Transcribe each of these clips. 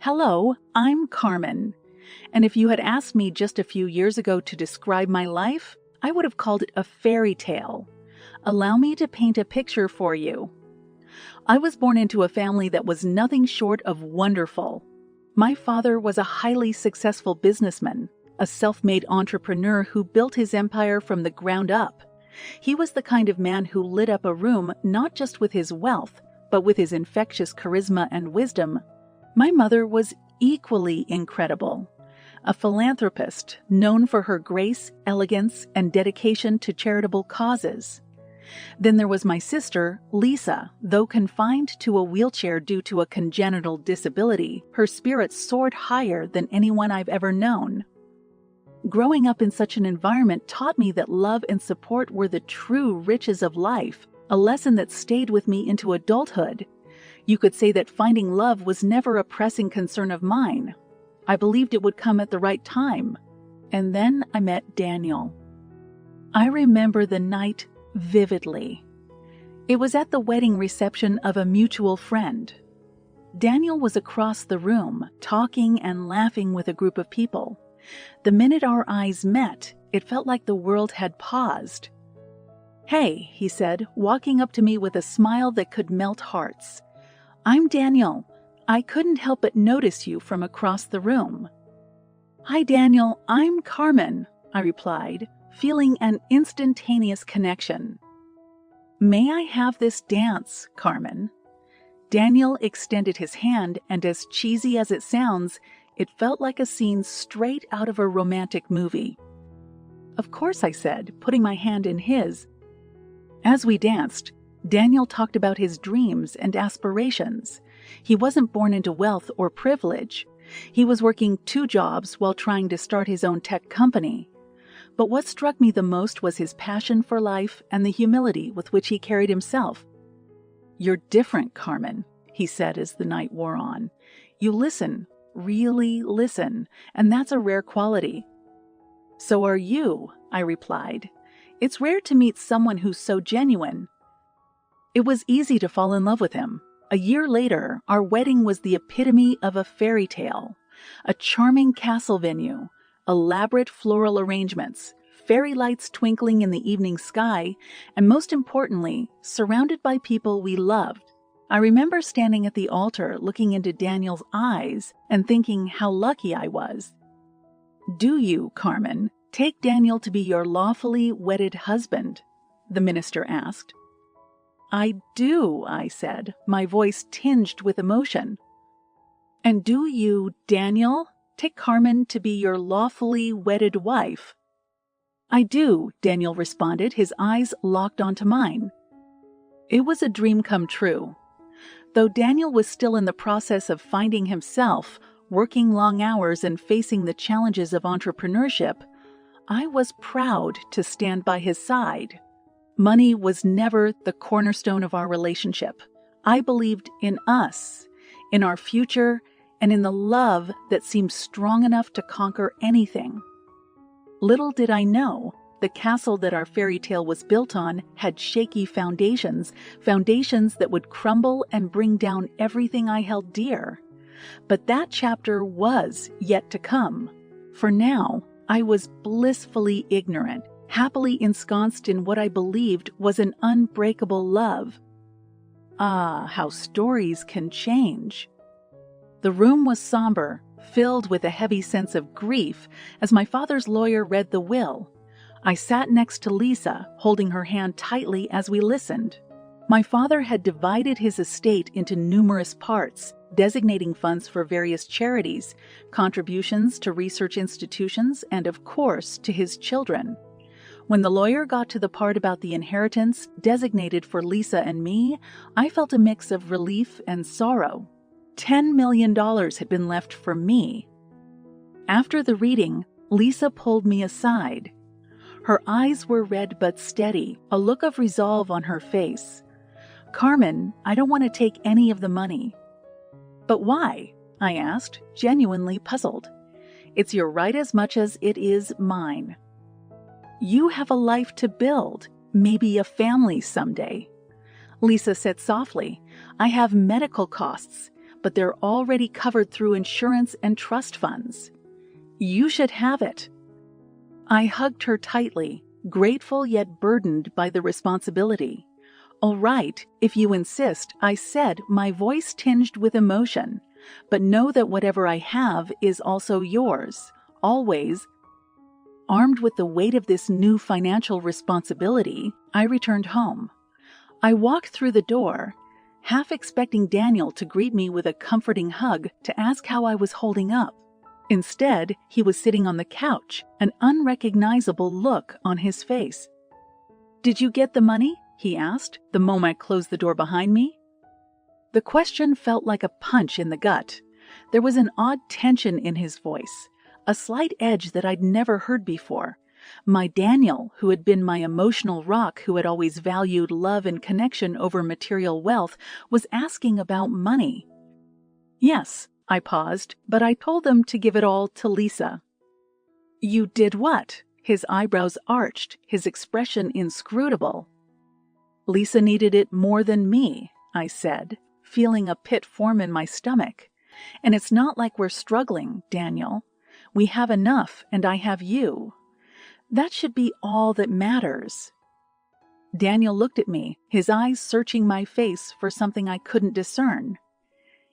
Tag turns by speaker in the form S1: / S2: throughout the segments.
S1: Hello, I'm Carmen. And if you had asked me just a few years ago to describe my life, I would have called it a fairy tale. Allow me to paint a picture for you. I was born into a family that was nothing short of wonderful. My father was a highly successful businessman, a self-made entrepreneur who built his empire from the ground up. He was the kind of man who lit up a room not just with his wealth, but with his infectious charisma and wisdom. My mother was equally incredible. A philanthropist known for her grace, elegance, and dedication to charitable causes. Then there was my sister, Lisa. Though confined to a wheelchair due to a congenital disability, her spirit soared higher than anyone I've ever known. Growing up in such an environment taught me that love and support were the true riches of life, a lesson that stayed with me into adulthood. You could say that finding love was never a pressing concern of mine. I believed it would come at the right time. And then I met Daniel. I remember the night vividly. It was at the wedding reception of a mutual friend. Daniel was across the room, talking and laughing with a group of people. The minute our eyes met, it felt like the world had paused. "Hey," he said, walking up to me with a smile that could melt hearts. "I'm Daniel. I couldn't help but notice you from across the room." "Hi, Daniel. I'm Carmen," I replied, feeling an instantaneous connection. "May I have this dance, Carmen?" Daniel extended his hand, and as cheesy as it sounds, it felt like a scene straight out of a romantic movie. "Of course," I said, putting my hand in his. As we danced, Daniel talked about his dreams and aspirations. He wasn't born into wealth or privilege. He was working 2 jobs while trying to start his own tech company. But what struck me the most was his passion for life and the humility with which he carried himself. "You're different, Carmen," he said as the night wore on. "You listen, really listen, and that's a rare quality." "So are you," I replied. "It's rare to meet someone who's so genuine." It was easy to fall in love with him. A year later, our wedding was the epitome of a fairy tale. A charming castle venue, elaborate floral arrangements, fairy lights twinkling in the evening sky, and most importantly, surrounded by people we loved. I remember standing at the altar looking into Daniel's eyes and thinking how lucky I was. "Do you, Carmen, take Daniel to be your lawfully wedded husband?" the minister asked. "I do," I said, my voice tinged with emotion. "And do you, Daniel, take Carmen to be your lawfully wedded wife?" "I do," Daniel responded, his eyes locked onto mine. It was a dream come true. Though Daniel was still in the process of finding himself, working long hours and facing the challenges of entrepreneurship, I was proud to stand by his side. Money was never the cornerstone of our relationship. I believed in us, in our future, and in the love that seemed strong enough to conquer anything. Little did I know, the castle that our fairy tale was built on had shaky foundations that would crumble and bring down everything I held dear. But that chapter was yet to come. For now, I was blissfully ignorant, happily ensconced in what I believed was an unbreakable love. Ah, how stories can change. The room was somber, filled with a heavy sense of grief as my father's lawyer read the will. I sat next to Lisa, holding her hand tightly as we listened. My father had divided his estate into numerous parts, designating funds for various charities, contributions to research institutions, and of course to his children. When the lawyer got to the part about the inheritance designated for Lisa and me, I felt a mix of relief and sorrow. $10 million had been left for me. After the reading, Lisa pulled me aside. Her eyes were red but steady, a look of resolve on her face. "Carmen, I don't want to take any of the money." "But why?" I asked, genuinely puzzled. "It's your right as much as it is mine." "You have a life to build, maybe a family someday." Lisa said softly, "I have medical costs. but they're already covered through insurance and trust funds. You should have it." I hugged her tightly, grateful yet burdened by the responsibility. "All right, if you insist," I said, my voice tinged with emotion. "But know that whatever I have is also yours, always." Armed with the weight of this new financial responsibility, I returned home. I walked through the door, half expecting Daniel to greet me with a comforting hug to ask how I was holding up. Instead, he was sitting on the couch, an unrecognizable look on his face. "Did you get the money?" he asked, the moment I closed the door behind me. The question felt like a punch in the gut. There was an odd tension in his voice, a slight edge that I'd never heard before. My Daniel, who had been my emotional rock, who had always valued love and connection over material wealth, was asking about money. "Yes," I paused, "but I told them to give it all to Lisa." "You did what?" His eyebrows arched, his expression inscrutable. "Lisa needed it more than me," I said, feeling a pit form in my stomach. "And it's not like we're struggling, Daniel. We have enough, and I have you. That should be all that matters." Daniel looked at me, his eyes searching my face for something I couldn't discern.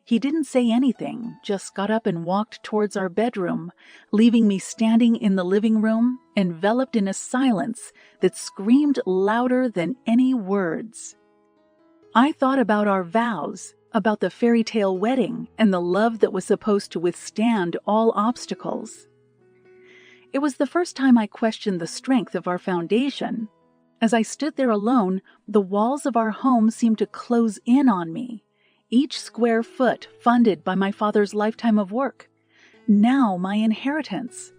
S1: He didn't say anything, just got up and walked towards our bedroom, leaving me standing in the living room, enveloped in a silence that screamed louder than any words. I thought about our vows, about the fairy tale wedding, and the love that was supposed to withstand all obstacles. It was the first time I questioned the strength of our foundation. As I stood there alone, the walls of our home seemed to close in on me, each square foot funded by my father's lifetime of work. Now my inheritance.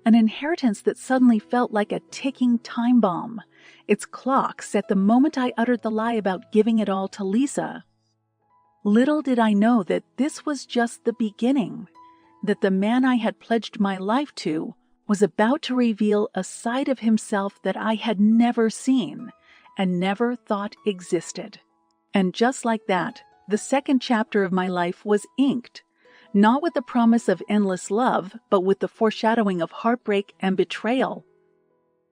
S1: An inheritance that suddenly felt like a ticking time bomb, its clock set the moment I uttered the lie about giving it all to Lisa. Little did I know that this was just the beginning, that the man I had pledged my life to was about to reveal a side of himself that I had never seen and never thought existed. And just like that, the second chapter of my life was inked, not with the promise of endless love, but with the foreshadowing of heartbreak and betrayal.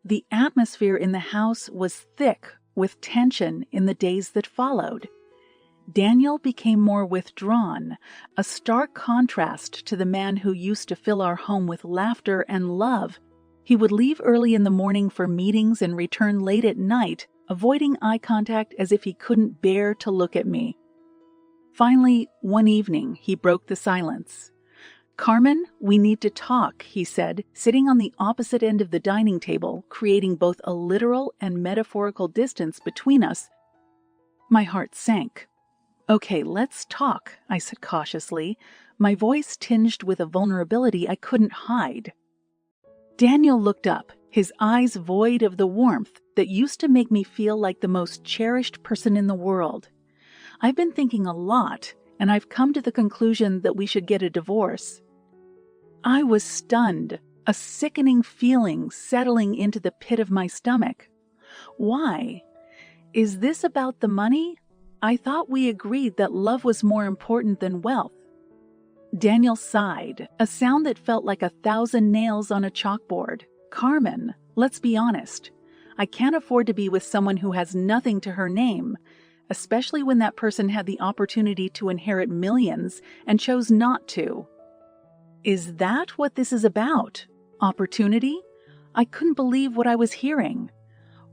S1: The atmosphere in the house was thick with tension in the days that followed. Daniel became more withdrawn, a stark contrast to the man who used to fill our home with laughter and love. He would leave early in the morning for meetings and return late at night, avoiding eye contact as if he couldn't bear to look at me. Finally, one evening, he broke the silence. "Carmen, we need to talk," he said, sitting on the opposite end of the dining table, creating both a literal and metaphorical distance between us. My heart sank. "Okay, let's talk," I said cautiously, my voice tinged with a vulnerability I couldn't hide. Daniel looked up, his eyes void of the warmth that used to make me feel like the most cherished person in the world. "I've been thinking a lot, and I've come to the conclusion that we should get a divorce." I was stunned, a sickening feeling settling into the pit of my stomach. "Why? Is this about the money? I thought we agreed that love was more important than wealth." Daniel sighed, a sound that felt like 1,000 nails on a chalkboard. "Carmen, let's be honest. I can't afford to be with someone who has nothing to her name, especially when that person had the opportunity to inherit millions and chose not to." Is that what this is about? Opportunity? I couldn't believe what I was hearing.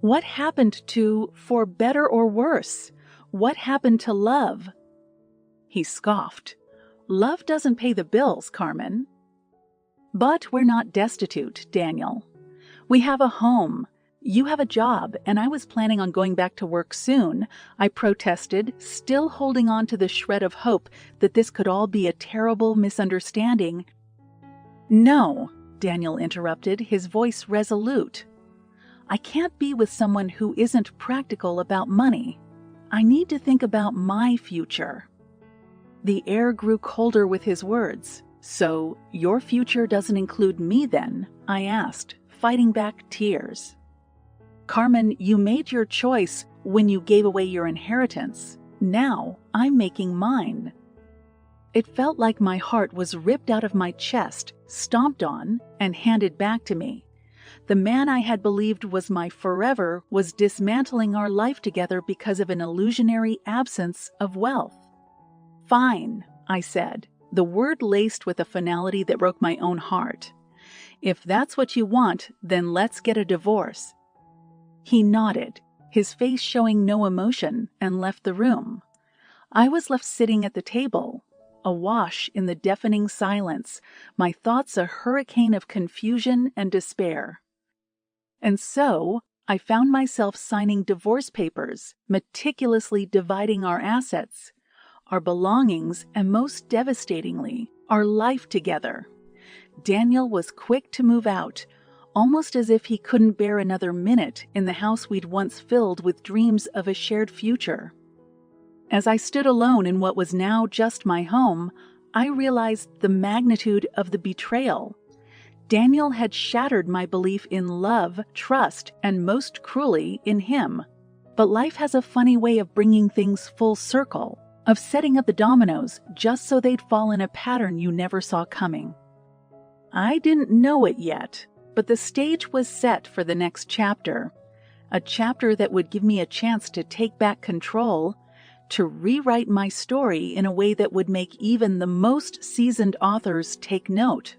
S1: What happened to "for better or worse"? What happened to love? He scoffed. "Love doesn't pay the bills, Carmen." "But we're not destitute, Daniel. We have a home. You have a job, and I was planning on going back to work soon," I protested, still holding on to the shred of hope that this could all be a terrible misunderstanding. "No," Daniel interrupted, his voice resolute. "I can't be with someone who isn't practical about money. I need to think about my future." The air grew colder with his words. "So, your future doesn't include me then?" I asked, fighting back tears. "Carmen, you made your choice when you gave away your inheritance. Now, I'm making mine." It felt like my heart was ripped out of my chest, stomped on, and handed back to me. The man I had believed was my forever was dismantling our life together because of an illusionary absence of wealth. "Fine," I said, the word laced with a finality that broke my own heart. "If that's what you want, then let's get a divorce." He nodded, his face showing no emotion, and left the room. I was left sitting at the table, awash in the deafening silence, my thoughts a hurricane of confusion and despair. And so, I found myself signing divorce papers, meticulously dividing our assets, our belongings, and most devastatingly, our life together. Daniel was quick to move out, almost as if he couldn't bear another minute in the house we'd once filled with dreams of a shared future. As I stood alone in what was now just my home, I realized the magnitude of the betrayal. Daniel had shattered my belief in love, trust, and most cruelly in him. But life has a funny way of bringing things full circle, of setting up the dominoes just so they'd fall in a pattern you never saw coming. I didn't know it yet, but the stage was set for the next chapter, a chapter that would give me a chance to take back control, to rewrite my story in a way that would make even the most seasoned authors take note.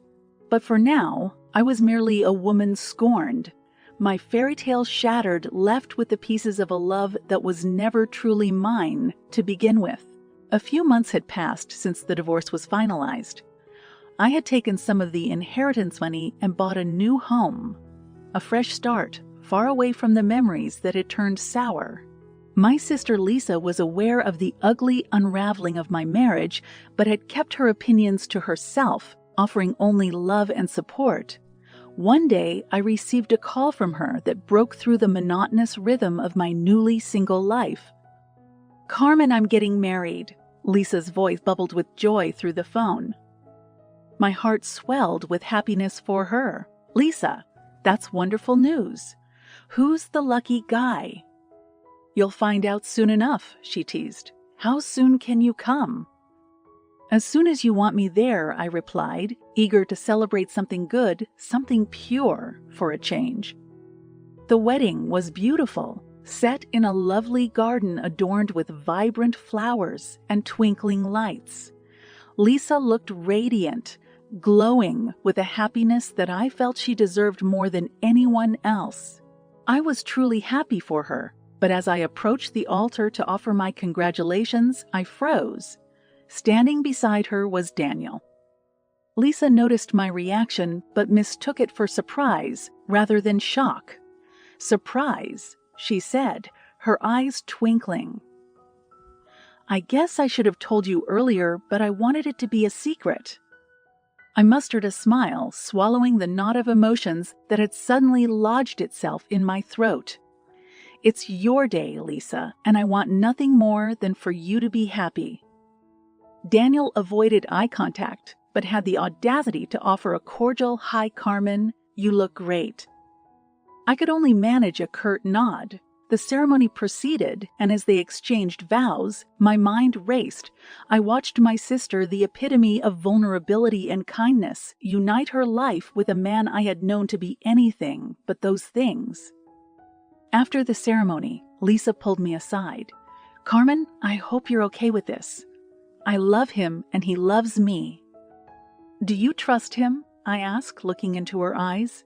S1: But for now, I was merely a woman scorned, my fairy tale shattered, left with the pieces of a love that was never truly mine to begin with. A few months had passed since the divorce was finalized. I had taken some of the inheritance money and bought a new home, a fresh start, far away from the memories that had turned sour. My sister Lisa was aware of the ugly unraveling of my marriage, but had kept her opinions to herself, offering only love and support. One day, I received a call from her that broke through the monotonous rhythm of my newly single life. "Carmen, I'm getting married." Lisa's voice bubbled with joy through the phone. My heart swelled with happiness for her. "Lisa, that's wonderful news. Who's the lucky guy?" "You'll find out soon enough," she teased. "How soon can you come?" "As soon as you want me there," I replied, eager to celebrate something good, something pure, for a change. The wedding was beautiful, set in a lovely garden adorned with vibrant flowers and twinkling lights. Lisa looked radiant, glowing with a happiness that I felt she deserved more than anyone else. I was truly happy for her, but as I approached the altar to offer my congratulations, I froze. Standing beside her was Daniel. Lisa noticed my reaction, but mistook it for surprise rather than shock. "Surprise," she said, her eyes twinkling. "I guess I should have told you earlier, but I wanted it to be a secret." I mustered a smile, swallowing the knot of emotions that had suddenly lodged itself in my throat. "It's your day, Lisa, and I want nothing more than for you to be happy." Daniel avoided eye contact, but had the audacity to offer a cordial, "Hi, Carmen, you look great." I could only manage a curt nod. The ceremony proceeded, and as they exchanged vows, my mind raced. I watched my sister, the epitome of vulnerability and kindness, unite her life with a man I had known to be anything but those things. After the ceremony, Lisa pulled me aside. "Carmen, I hope you're okay with this. I love him and he loves me." "Do you trust him?" I asked, looking into her eyes.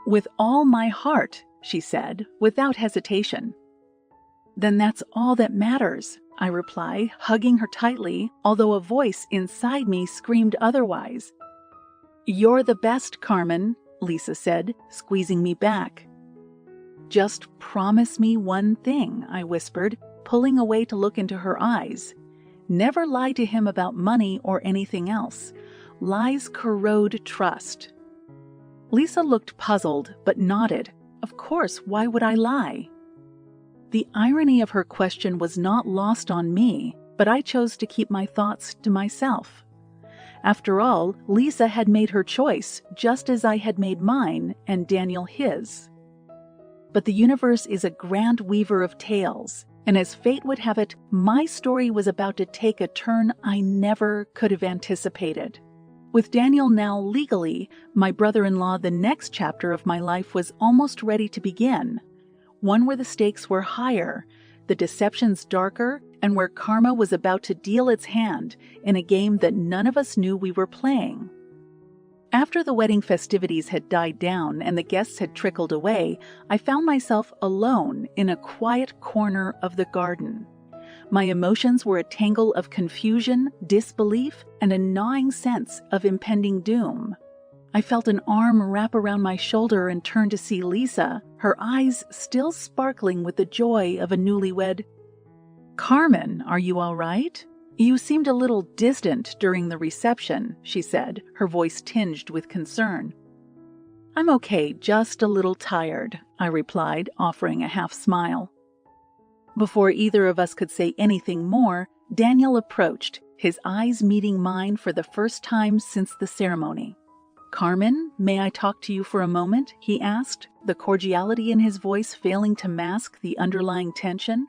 S1: "With all my heart," she said, without hesitation. "Then that's all that matters," I replied, hugging her tightly, although a voice inside me screamed otherwise. "You're the best, Carmen," Lisa said, squeezing me back. "Just promise me one thing," I whispered, pulling away to look into her eyes. "Never lie to him about money or anything else. Lies corrode trust." Lisa looked puzzled, but nodded. Of course, why would I lie? The irony of her question was not lost on me, but I chose to keep my thoughts to myself. After all, Lisa had made her choice, just as I had made mine, and Daniel his. But the universe is a grand weaver of tales, And as fate would have it, my story was about to take a turn I never could have anticipated. With Daniel now legally my brother-in-law, the next chapter of my life was almost ready to begin. One where the stakes were higher, the deceptions darker, and where karma was about to deal its hand in a game that none of us knew we were playing. After the wedding festivities had died down and the guests had trickled away, I found myself alone in a quiet corner of the garden. My emotions were a tangle of confusion, disbelief, and a gnawing sense of impending doom. I felt an arm wrap around my shoulder and turned to see Lisa, her eyes still sparkling with the joy of a newlywed. "Carmen, are you all right? You seemed a little distant during the reception," she said, her voice tinged with concern. "I'm okay, just a little tired," I replied, offering a half smile. Before either of us could say anything more, Daniel approached, his eyes meeting mine for the first time since the ceremony. "Carmen, may I talk to you for a moment?" he asked, the cordiality in his voice failing to mask the underlying tension.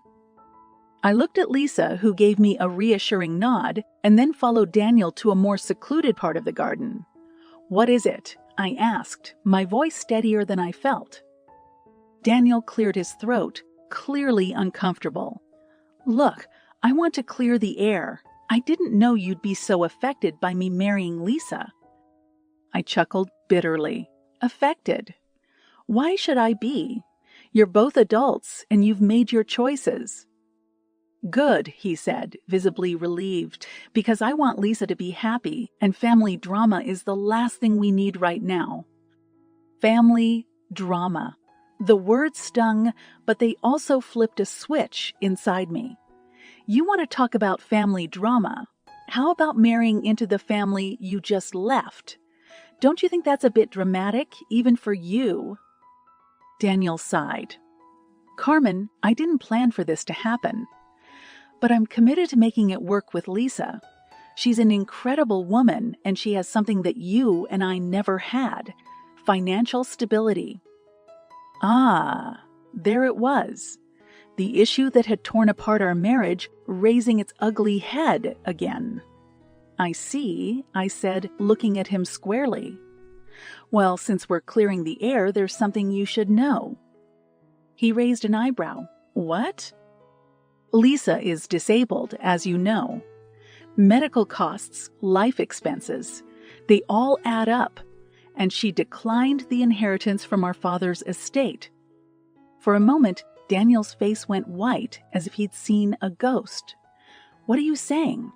S1: I looked at Lisa, who gave me a reassuring nod, and then followed Daniel to a more secluded part of the garden. "What is it?" I asked, my voice steadier than I felt. Daniel cleared his throat, clearly uncomfortable. "Look, I want to clear the air. I didn't know you'd be so affected by me marrying Lisa." I chuckled bitterly. Affected? Why should I be? You're both adults, and you've made your choices. "Good," he said, visibly relieved, "because I want Lisa to be happy, and family drama is the last thing we need right now." Family drama. The words stung, but they also flipped a switch inside me. You want to talk about family drama? How about marrying into the family you just left? Don't you think that's a bit dramatic, even for you? Daniel sighed. "Carmen, I didn't plan for this to happen. But I'm committed to making it work with Lisa. She's an incredible woman, and she has something that you and I never had: financial stability." Ah, there it was. The issue that had torn apart our marriage raising its ugly head again. "I see," I said, looking at him squarely. "Well, since we're clearing the air, there's something you should know." He raised an eyebrow. "What?" "Lisa is disabled, as you know. Medical costs, life expenses, they all add up, and she declined the inheritance from our father's estate." For a moment, Daniel's face went white as if he'd seen a ghost. "What are you saying?"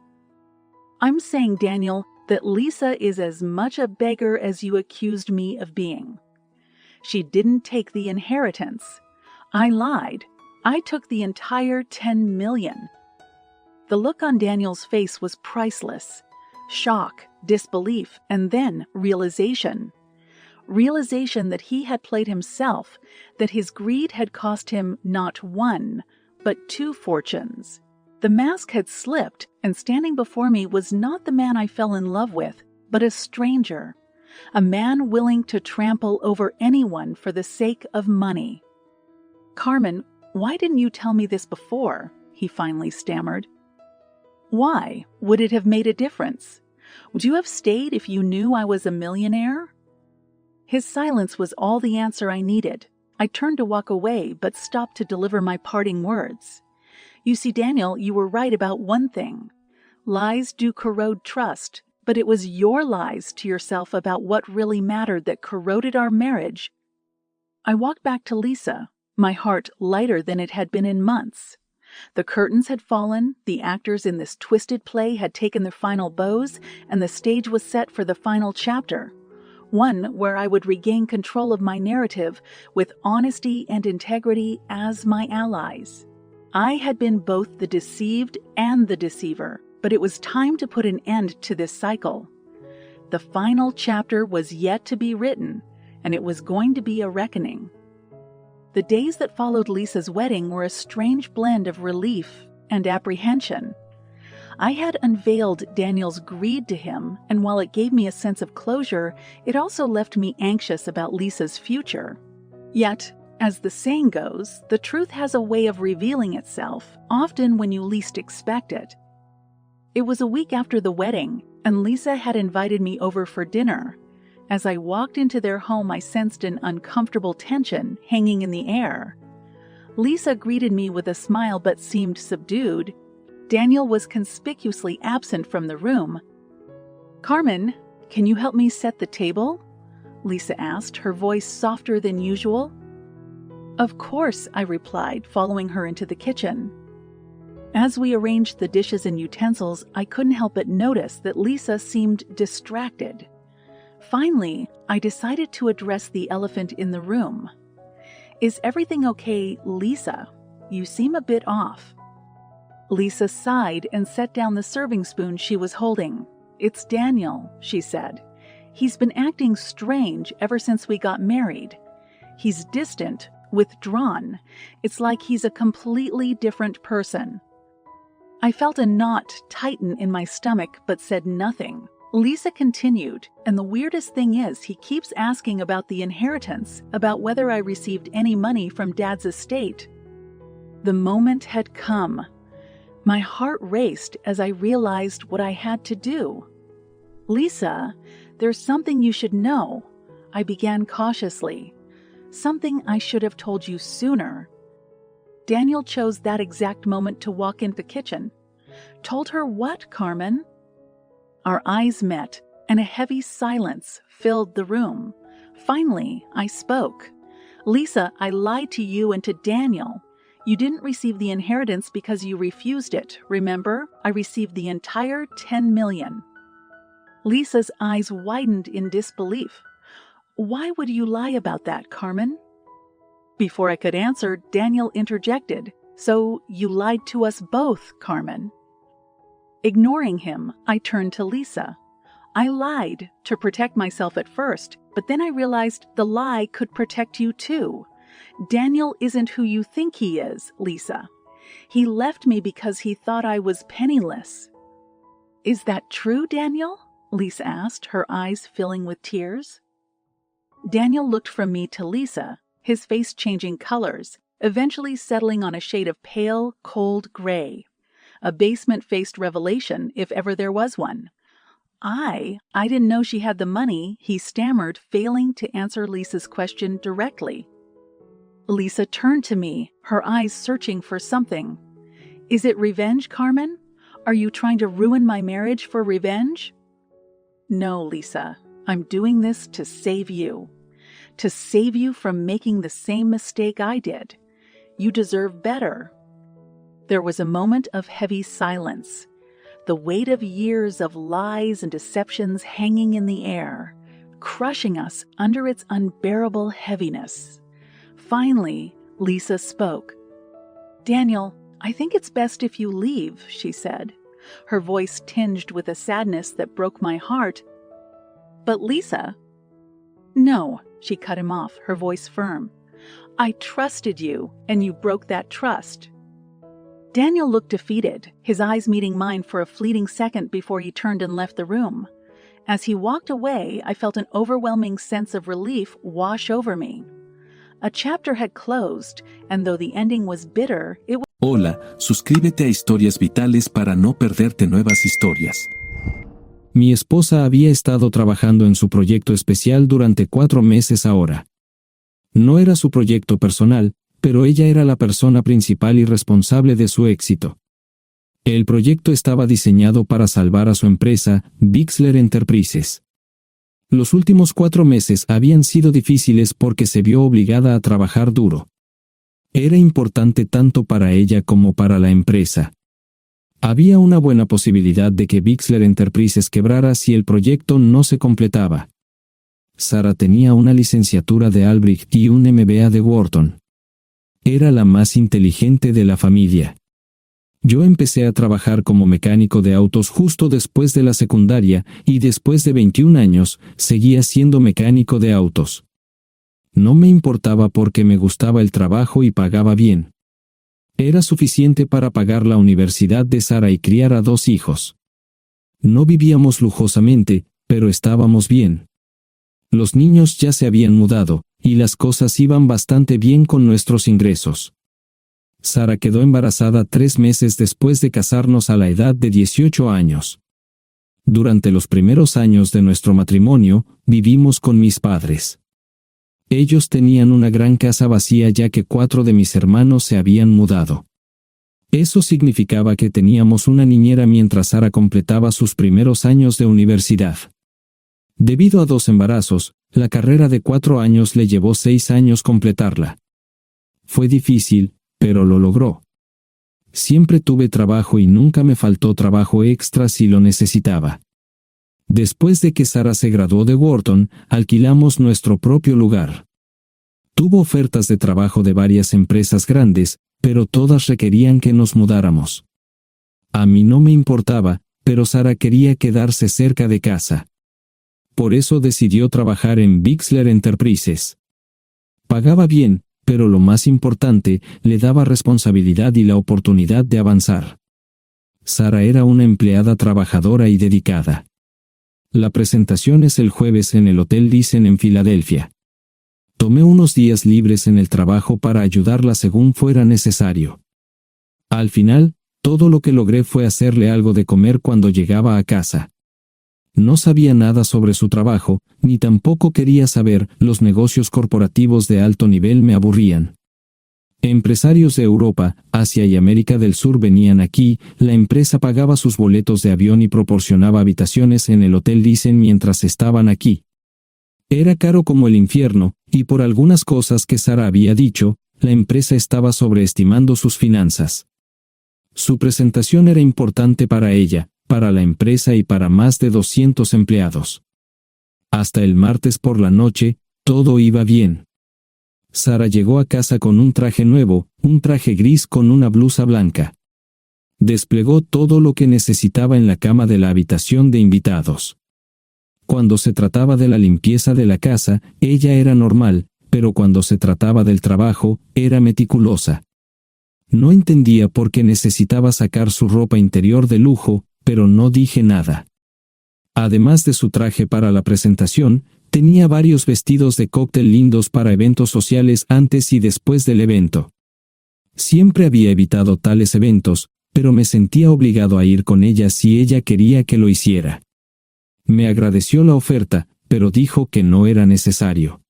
S1: "I'm saying, Daniel, that Lisa is as much a beggar as you accused me of being. She didn't take the inheritance. I lied. I took the entire $10 million. The look on Daniel's face was priceless. Shock, disbelief, and then realization. Realization that he had played himself, that his greed had cost him not one, but two fortunes. The mask had slipped, and standing before me was not the man I fell in love with, but a stranger. A man willing to trample over anyone for the sake of money. "Carmen, why didn't you tell me this before?" he finally stammered. "Why? Would it have made a difference? Would you have stayed if you knew I was a millionaire?" His silence was all the answer I needed. I turned to walk away, but stopped to deliver my parting words. "You see, Daniel, you were right about one thing. Lies do corrode trust, but it was your lies to yourself about what really mattered that corroded our marriage." I walked back to Lisa, my heart lighter than it had been in months. The curtains had fallen, the actors in this twisted play had taken their final bows, and the stage was set for the final chapter. One where I would regain control of my narrative with honesty and integrity as my allies. I had been both the deceived and the deceiver, but it was time to put an end to this cycle. The final chapter was yet to be written, and it was going to be a reckoning. The days that followed Lisa's wedding were a strange blend of relief and apprehension. I had unveiled Daniel's greed to him, and while it gave me a sense of closure, it also left me anxious about Lisa's future. Yet, As the saying goes, the truth has a way of revealing itself, often when you least expect it. It was a week after the wedding, and Lisa had invited me over for dinner. As I walked into their home, I sensed an uncomfortable tension hanging in the air. Lisa greeted me with a smile but seemed subdued. Daniel was conspicuously absent from the room. "Carmen, can you help me set the table?" Lisa asked, her voice softer than usual. "Of course," I replied, following her into the kitchen. As we arranged the dishes and utensils, I couldn't help but notice that Lisa seemed distracted. Finally, I decided to address the elephant in the room. "Is everything okay, Lisa? You seem a bit off." Lisa sighed and set down the serving spoon she was holding. "It's Daniel," she said. "He's been acting strange ever since we got married. He's distant, withdrawn. It's like he's a completely different person." I felt a knot tighten in my stomach but said nothing. Lisa continued, "And the weirdest thing is, he keeps asking about the inheritance, about whether I received any money from Dad's estate." The moment had come. My heart raced as I realized what I had to do. "Lisa, there's something you should know," I began cautiously. "Something I should have told you sooner." Daniel chose that exact moment to walk into the kitchen. "Told her what, Carmen?" Our eyes met, and a heavy silence filled the room. Finally, I spoke. "Lisa, I lied to you and to Daniel. You didn't receive the inheritance because you refused it, remember? I received the entire $10 million. Lisa's eyes widened in disbelief. "Why would you lie about that, Carmen?" Before I could answer, Daniel interjected. "So you lied to us both, Carmen." Ignoring him, I turned to Lisa. "I lied to protect myself at first, but then I realized the lie could protect you too. Daniel isn't who you think he is, Lisa. He left me because he thought I was penniless." "Is that true, Daniel?" Lisa asked, her eyes filling with tears. Daniel looked from me to Lisa, his face changing colors, eventually settling on a shade of pale, cold gray. A basement-faced revelation, if ever there was one. I didn't know she had the money," he stammered, failing to answer Lisa's question directly. Lisa turned to me, her eyes searching for something. "Is it revenge, Carmen? Are you trying to ruin my marriage for revenge?" "No, Lisa. I'm doing this to save you. To save you from making the same mistake I did. You deserve better." There was a moment of heavy silence, the weight of years of lies and deceptions hanging in the air, crushing us under its unbearable heaviness. Finally, Lisa spoke. "Daniel, I think it's best if you leave," she said, her voice tinged with a sadness that broke my heart. "But Lisa—" "No," she cut him off, her voice firm. "I trusted you, and you broke that trust." Daniel looked defeated, his eyes meeting mine for a fleeting second before he turned and left the room. As he walked away, I felt an overwhelming sense of relief wash over me. A chapter had closed, and though the ending was bitter, it was...
S2: Hola, suscríbete a Historias Vitales para no perderte nuevas historias. Mi esposa había estado trabajando en su proyecto especial durante 4 meses ahora. No era su proyecto personal, pero ella era la persona principal y responsable de su éxito. El proyecto estaba diseñado para salvar a su empresa, Bixler Enterprises. Los últimos 4 meses habían sido difíciles porque se vio obligada a trabajar duro. Era importante tanto para ella como para la empresa. Había una buena posibilidad de que Bixler Enterprises quebrara si el proyecto no se completaba. Sara tenía una licenciatura de Albrecht y un MBA de Wharton. Era la más inteligente de la familia. Yo empecé a trabajar como mecánico de autos justo después de la secundaria y después de 21 años seguía siendo mecánico de autos. No me importaba porque me gustaba el trabajo y pagaba bien. Era suficiente para pagar la universidad de Sara y criar a 2 hijos. No vivíamos lujosamente, pero estábamos bien. Los niños ya se habían mudado, y las cosas iban bastante bien con nuestros ingresos. Sara quedó embarazada 3 meses después de casarnos a la edad de 18 años. Durante los primeros años de nuestro matrimonio, vivimos con mis padres. Ellos tenían una gran casa vacía ya que 4 de mis hermanos se habían mudado. Eso significaba que teníamos una niñera mientras Sara completaba sus primeros años de universidad. Debido a 2 embarazos, la carrera de 4 años le llevó 6 años completarla. Fue difícil, pero lo logró. Siempre tuve trabajo y nunca me faltó trabajo extra si lo necesitaba. Después de que Sara se graduó de Wharton, alquilamos nuestro propio lugar. Tuvo ofertas de trabajo de varias empresas grandes, pero todas requerían que nos mudáramos. A mí no me importaba, pero Sara quería quedarse cerca de casa. Por eso decidió trabajar en Bixler Enterprises. Pagaba bien, pero lo más importante, le daba responsabilidad y la oportunidad de avanzar. Sara era una empleada trabajadora y dedicada. La presentación es el jueves en el Hotel Thyssen en Filadelfia. Tomé unos días libres en el trabajo para ayudarla según fuera necesario. Al final, todo lo que logré fue hacerle algo de comer cuando llegaba a casa. No sabía nada sobre su trabajo, ni tampoco quería saber, los negocios corporativos de alto nivel me aburrían. Empresarios de Europa, Asia y América del Sur venían aquí, la empresa pagaba sus boletos de avión y proporcionaba habitaciones en el Hotel Thyssen mientras estaban aquí. Era caro como el infierno, y por algunas cosas que Sara había dicho, la empresa estaba sobreestimando sus finanzas. Su presentación era importante para ella, para la empresa y para más de 200 empleados. Hasta el martes por la noche, todo iba bien. Sara llegó a casa con un traje nuevo, un traje gris con una blusa blanca. Desplegó todo lo que necesitaba en la cama de la habitación de invitados. Cuando se trataba de la limpieza de la casa, ella era normal, pero cuando se trataba del trabajo, era meticulosa. No entendía por qué necesitaba sacar su ropa interior de lujo, pero no dije nada. Además de su traje para la presentación, tenía varios vestidos de cóctel lindos para eventos sociales antes y después del evento. Siempre había evitado tales eventos, pero me sentía obligado a ir con ella si ella quería que lo hiciera. Me agradeció la oferta, pero dijo que no era necesario.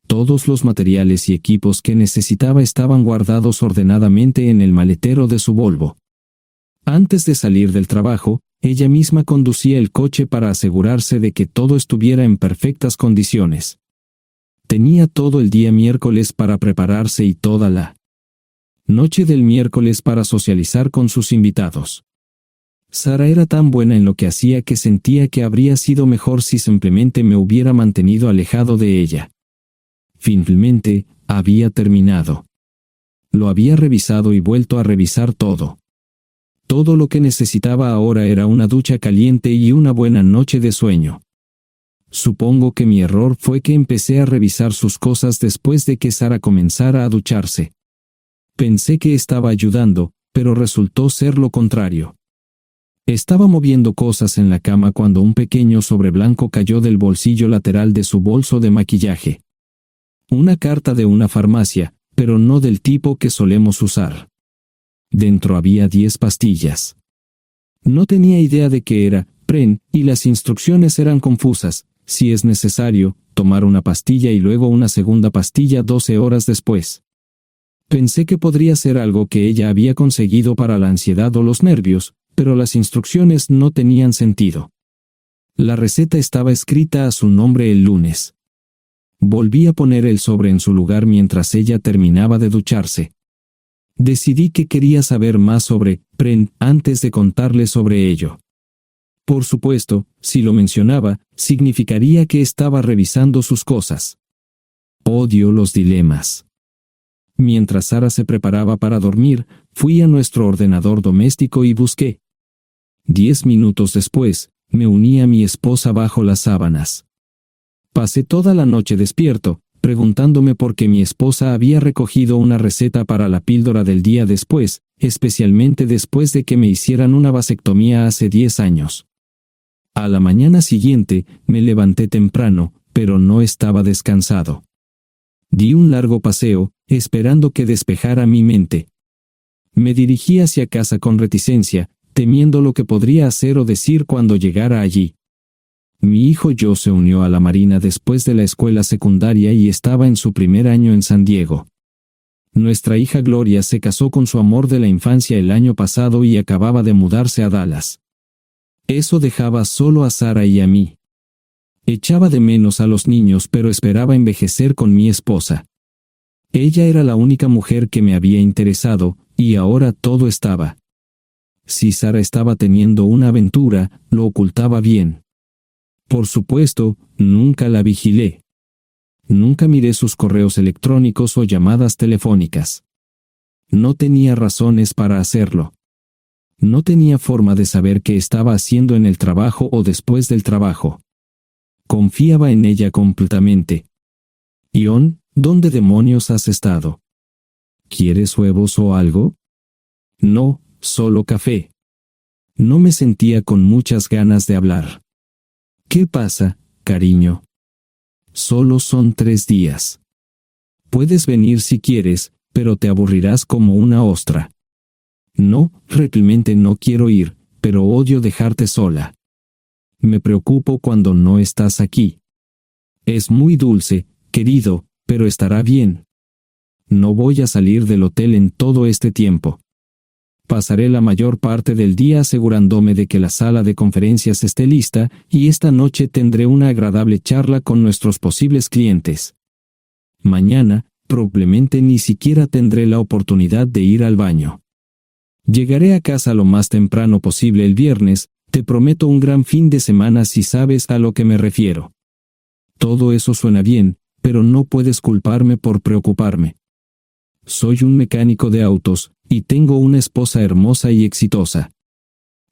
S2: Todos los materiales y equipos que necesitaba estaban guardados ordenadamente en el maletero de su Volvo. Antes de salir del trabajo, ella misma conducía el coche para asegurarse de que todo estuviera en perfectas condiciones. Tenía todo el día miércoles para prepararse y toda la noche del miércoles para socializar con sus invitados. Sara era tan buena en lo que hacía que sentía que habría sido mejor si simplemente me hubiera mantenido alejado de ella. Finalmente, había terminado. Lo había revisado y vuelto a revisar todo. Todo lo que necesitaba ahora era una ducha caliente y una buena noche de sueño. Supongo que mi error fue que empecé a revisar sus cosas después de que Sara comenzara a ducharse. Pensé que estaba ayudando, pero resultó ser lo contrario. Estaba moviendo cosas en la cama cuando un pequeño sobre blanco cayó del bolsillo lateral de su bolso de maquillaje. Una carta de una farmacia, pero no del tipo que solemos usar. Dentro había 10 pastillas. No tenía idea de qué era, Pren, y las instrucciones eran confusas. Si es necesario, tomar una pastilla y luego una segunda pastilla 12 horas después. Pensé que podría ser algo que ella había conseguido para la ansiedad o los nervios, pero las instrucciones no tenían sentido. La receta estaba escrita a su nombre el lunes. Volví a poner el sobre en su lugar mientras ella terminaba de ducharse. Decidí que quería saber más sobre Pren antes de contarle sobre ello. Por supuesto, si lo mencionaba, significaría que estaba revisando sus cosas. Odio los dilemas. Mientras Sara se preparaba para dormir, fui a nuestro ordenador doméstico y busqué. 10 minutos después, me uní a mi esposa bajo las sábanas. Pasé toda la noche despierto, preguntándome por qué mi esposa había recogido una receta para la píldora del día después, especialmente después de que me hicieran una vasectomía hace 10 años. A la mañana siguiente, me levanté temprano, pero no estaba descansado. Di un largo paseo, esperando que despejara mi mente. Me dirigí hacia casa con reticencia, temiendo lo que podría hacer o decir cuando llegara allí. Mi hijo Joe se unió a la Marina después de la escuela secundaria y estaba en su primer año en San Diego. Nuestra hija Gloria se casó con su amor de la infancia el año pasado y acababa de mudarse a Dallas. Eso dejaba solo a Sara y a mí. Echaba de menos a los niños, pero esperaba envejecer con mi esposa. Ella era la única mujer que me había interesado, y ahora todo estaba. Si Sara estaba teniendo una aventura, lo ocultaba bien. Por supuesto, nunca la vigilé. Nunca miré sus correos electrónicos o llamadas telefónicas. No tenía razones para hacerlo. No tenía forma de saber qué estaba haciendo en el trabajo o después del trabajo. Confiaba en ella completamente. Ion, ¿dónde demonios has estado? ¿Quieres huevos o algo? No, solo café. No me sentía con muchas ganas de hablar. ¿Qué pasa, cariño? Solo son 3 días. Puedes venir si quieres, pero te aburrirás como una ostra. No, realmente no quiero ir, pero odio dejarte sola. Me preocupo cuando no estás aquí. Es muy dulce, querido, pero estará bien. No voy a salir del hotel en todo este tiempo. Pasaré la mayor parte del día asegurándome de que la sala de conferencias esté lista, y esta noche tendré una agradable charla con nuestros posibles clientes. Mañana, probablemente ni siquiera tendré la oportunidad de ir al baño. Llegaré a casa lo más temprano posible el viernes. Te prometo un gran fin de semana si sabes a lo que me refiero. Todo eso suena bien, pero no puedes culparme por preocuparme. Soy un mecánico de autos, y tengo una esposa hermosa y exitosa.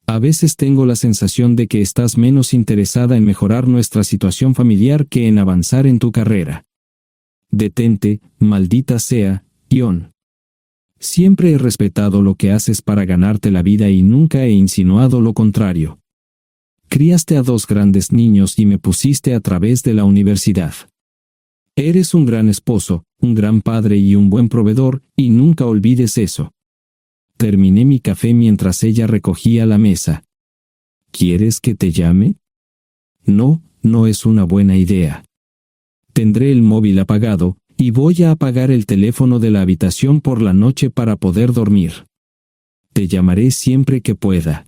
S2: A veces tengo la sensación de que estás menos interesada en mejorar nuestra situación familiar que en avanzar en tu carrera. Detente, maldita sea, Ion. Siempre he respetado lo que haces para ganarte la vida y nunca he insinuado lo contrario. Criaste a 2 grandes niños y me pusiste a través de la universidad. Eres un gran esposo, un gran padre y un buen proveedor, y nunca olvides eso. Terminé mi café mientras ella recogía la mesa. ¿Quieres que te llame? No, no es una buena idea. Tendré el móvil apagado, y voy a apagar el teléfono de la habitación por la noche para poder dormir. Te llamaré siempre que pueda.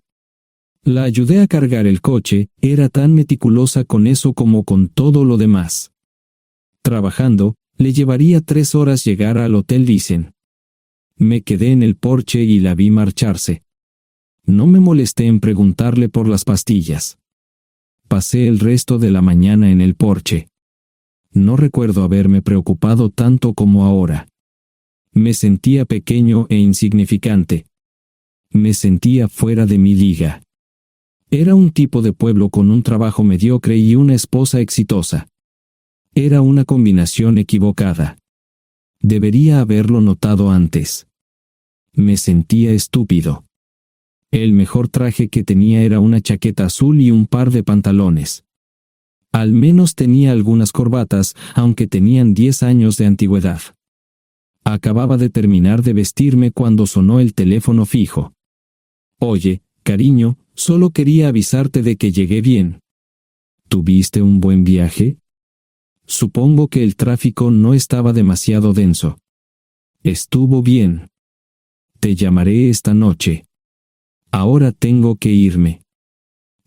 S2: La ayudé a cargar el coche, era tan meticulosa con eso como con todo lo demás. Trabajando, le llevaría 3 horas llegar al Hotel Dicen. Me quedé en el porche y la vi marcharse. No me molesté en preguntarle por las pastillas. Pasé el resto de la mañana en el porche. No recuerdo haberme preocupado tanto como ahora. Me sentía pequeño e insignificante. Me sentía fuera de mi liga. Era un tipo de pueblo con un trabajo mediocre y una esposa exitosa. Era una combinación equivocada. Debería haberlo notado antes. Me sentía estúpido. El mejor traje que tenía era una chaqueta azul y un par de pantalones. Al menos tenía algunas corbatas, aunque tenían 10 años de antigüedad. Acababa de terminar de vestirme cuando sonó el teléfono fijo. Oye, cariño, solo quería avisarte de que llegué bien. ¿Tuviste un buen viaje? Supongo que el tráfico no estaba demasiado denso. Estuvo bien. Te llamaré esta noche. Ahora tengo que irme.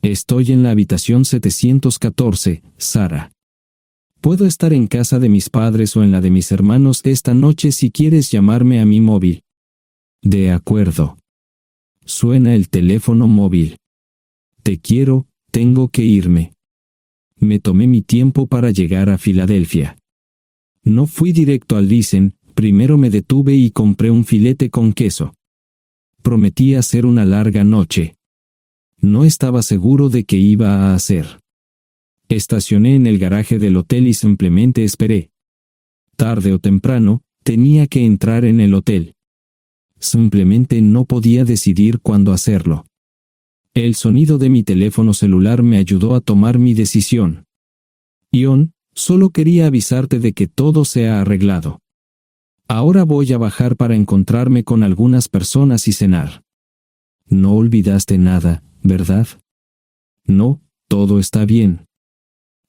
S2: Estoy en la habitación 714, Sara. Puedo estar en casa de mis padres o en la de mis hermanos esta noche si quieres llamarme a mi móvil. De acuerdo. Suena el teléfono móvil. Te quiero, tengo que irme. Me tomé mi tiempo para llegar a Filadelfia. No fui directo al Dicen, primero me detuve y compré un filete con queso. Prometí hacer una larga noche. No estaba seguro de qué iba a hacer. Estacioné en el garaje del hotel y simplemente esperé. Tarde o temprano, tenía que entrar en el hotel. Simplemente no podía decidir cuándo hacerlo. El sonido de mi teléfono celular me ayudó a tomar mi decisión. Ion, Solo quería avisarte de que todo se ha arreglado. Ahora voy a bajar para encontrarme con algunas personas y cenar. No olvidaste nada, ¿verdad? No, todo está bien.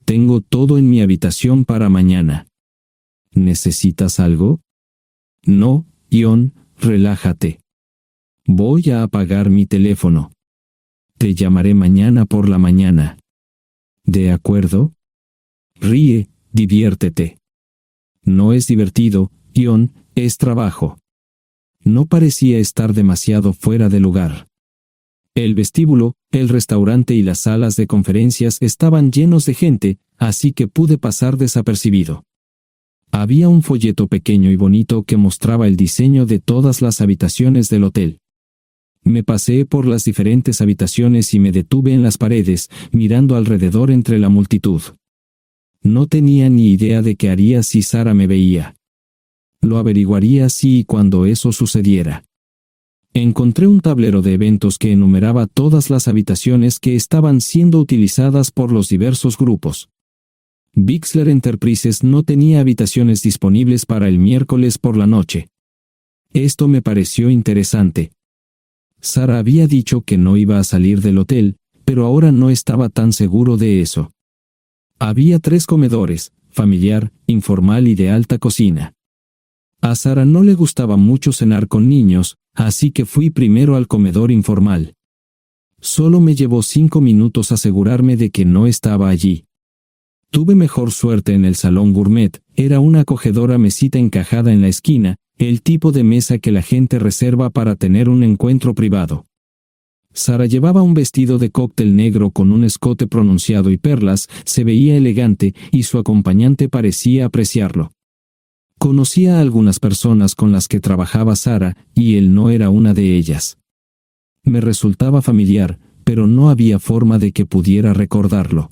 S2: Tengo todo en mi habitación para mañana. ¿Necesitas algo? No, Ion, relájate. Voy a apagar mi teléfono. Te llamaré mañana por la mañana. ¿De acuerdo? Ríe, diviértete. No es divertido, Ion, es trabajo. No parecía estar demasiado fuera de lugar. El vestíbulo, el restaurante y las salas de conferencias estaban llenos de gente, así que pude pasar desapercibido. Había un folleto pequeño y bonito que mostraba el diseño de todas las habitaciones del hotel. Me paseé por las diferentes habitaciones y me detuve en las paredes, mirando alrededor entre la multitud. No tenía ni idea de qué haría si Sara me veía. Lo averiguaría si y cuando eso sucediera. Encontré un tablero de eventos que enumeraba todas las habitaciones que estaban siendo utilizadas por los diversos grupos. Bixler Enterprises no tenía habitaciones disponibles para el miércoles por la noche. Esto me pareció interesante. Sara había dicho que no iba a salir del hotel, pero ahora no estaba tan seguro de eso. Había 3 comedores, familiar, informal y de alta cocina. A Sara no le gustaba mucho cenar con niños, así que fui primero al comedor informal. Solo me llevó 5 minutos asegurarme de que no estaba allí. Tuve mejor suerte en el salón gourmet, era una acogedora mesita encajada en la esquina, el tipo de mesa que la gente reserva para tener un encuentro privado. Sara llevaba un vestido de cóctel negro con un escote pronunciado y perlas, se veía elegante y su acompañante parecía apreciarlo. Conocía a algunas personas con las que trabajaba Sara, y él no era una de ellas. Me resultaba familiar, pero no había forma de que pudiera recordarlo.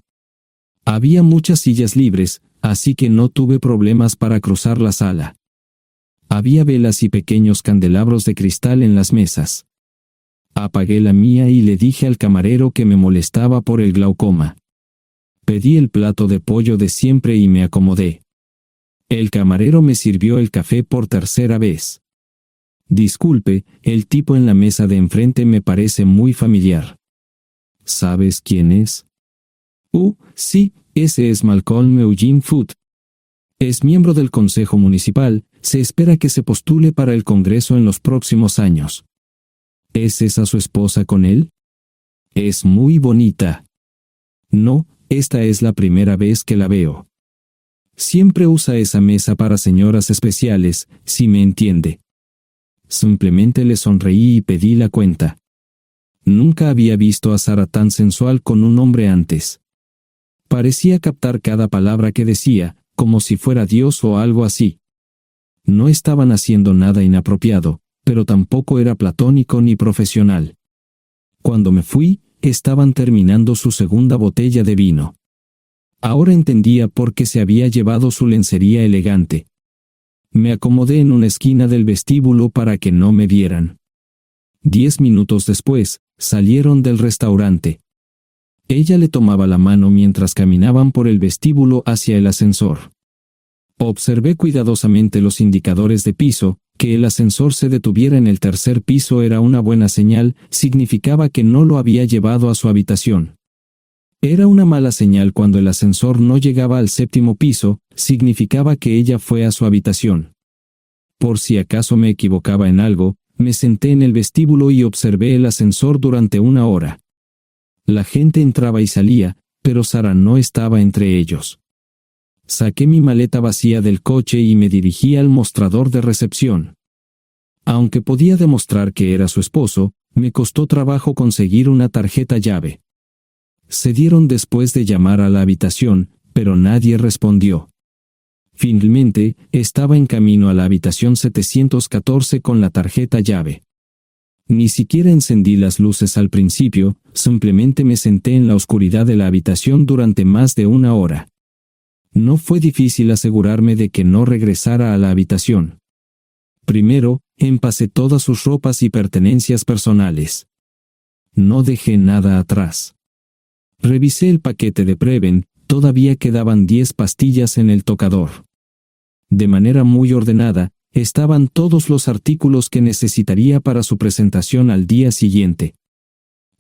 S2: Había muchas sillas libres, así que no tuve problemas para cruzar la sala. Había velas y pequeños candelabros de cristal en las mesas. Apagué la mía y le dije al camarero que me molestaba por el glaucoma. Pedí el plato de pollo de siempre y me acomodé. El camarero me sirvió el café por tercera vez. Disculpe, el tipo en la mesa de enfrente me parece muy familiar. ¿Sabes quién es? Sí, ese es Malcolm Eugene Foote. Es miembro del Consejo Municipal, se espera que se postule para el Congreso en los próximos años. ¿Es esa su esposa con él? Es muy bonita. No, esta es la primera vez que la veo. Siempre usa esa mesa para señoras especiales, si me entiende. Simplemente le sonreí y pedí la cuenta. Nunca había visto a Sara tan sensual con un hombre antes. Parecía captar cada palabra que decía, como si fuera Dios o algo así. No estaban haciendo nada inapropiado, pero tampoco era platónico ni profesional. Cuando me fui, estaban terminando su segunda botella de vino. Ahora entendía por qué se había llevado su lencería elegante. Me acomodé en una esquina del vestíbulo para que no me vieran. 10 minutos después, salieron del restaurante. Ella le tomaba la mano mientras caminaban por el vestíbulo hacia el ascensor. Observé cuidadosamente los indicadores de piso. Que el ascensor se detuviera en el 3er piso era una buena señal, significaba que no lo había llevado a su habitación. Era una mala señal cuando el ascensor no llegaba al 7º piso, significaba que ella fue a su habitación. Por si acaso me equivocaba en algo, me senté en el vestíbulo y observé el ascensor durante 1 hora. La gente entraba y salía, pero Sara no estaba entre ellos. Saqué mi maleta vacía del coche y me dirigí al mostrador de recepción. Aunque podía demostrar que era su esposo, me costó trabajo conseguir una tarjeta llave. Se dieron después de llamar a la habitación, pero nadie respondió. Finalmente, estaba en camino a la habitación 714 con la tarjeta llave. Ni siquiera encendí las luces al principio, simplemente me senté en la oscuridad de la habitación durante más de 1 hora. No fue difícil asegurarme de que no regresara a la habitación. Primero, empacé todas sus ropas y pertenencias personales. No dejé nada atrás. Revisé el paquete de Preven, todavía quedaban 10 pastillas en el tocador. De manera muy ordenada, estaban todos los artículos que necesitaría para su presentación al día siguiente.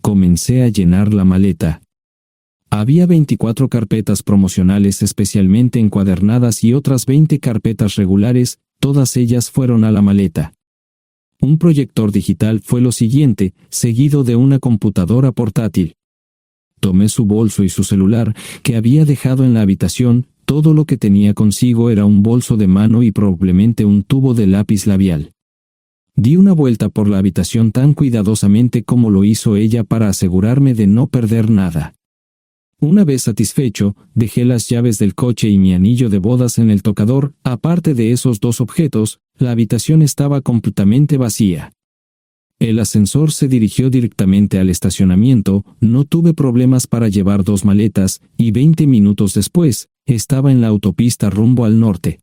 S2: Comencé a llenar la maleta. Había 24 carpetas promocionales especialmente encuadernadas y otras 20 carpetas regulares, todas ellas fueron a la maleta. Un proyector digital fue lo siguiente, seguido de una computadora portátil. Tomé su bolso y su celular, que había dejado en la habitación. Todo lo que tenía consigo era un bolso de mano y probablemente un tubo de lápiz labial. Di una vuelta por la habitación tan cuidadosamente como lo hizo ella para asegurarme de no perder nada. Una vez satisfecho, dejé las llaves del coche y mi anillo de bodas en el tocador. Aparte de esos 2 objetos, la habitación estaba completamente vacía. El ascensor se dirigió directamente al estacionamiento, no tuve problemas para llevar 2 maletas, y 20 minutos después, estaba en la autopista rumbo al norte.